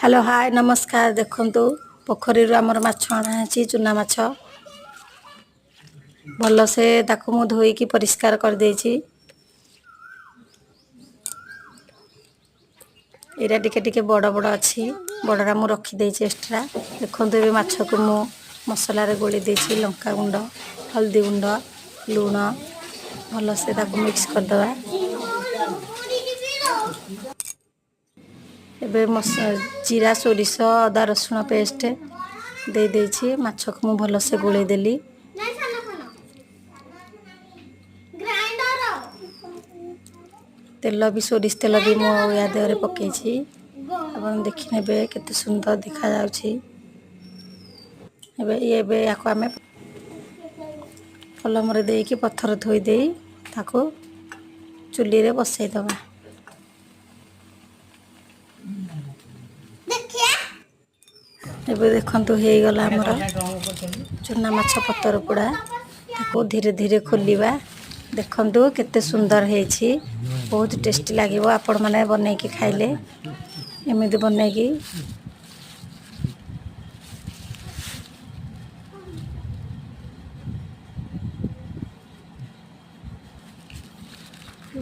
Hello hi नमस्कार देखंतु पोखरी आमर माछ अणा चूना माछ भल से ताकू मु धोईकी परिष्कार कर देछि। एरा टिके टिके बड़ बड़ अच्छी बड़रा मु रखी देछि एक्स्ट्रा। देखंतु ए माछ को मु मसला रे गोली देछि लंका गुंड हल्दी गुंड लूण भल से ताकू मिक्स कर दवा। एबे जीरा सोरिष अदा रसुण पेस्ट दे देछि माछ को मु भल से गोली देली। तेल भी सोरिष तेल भी मो या देहरे पकेछि अपन देखि नेबे केते सुंदर देखा जाउछि। एबे याको आमे पलम रे देकी पत्थर थोई देई ताको चुली रे बसई दबा। एबे देखंतु हे गला हमर चुना माछ पत्तर पोड़ा ताको धीरे धीरे खोलिबा। देखंतु केते सुंदर हेछि बहुत टेस्टी लागिवो। आपण माने बनै की खाइले एमिति बनै की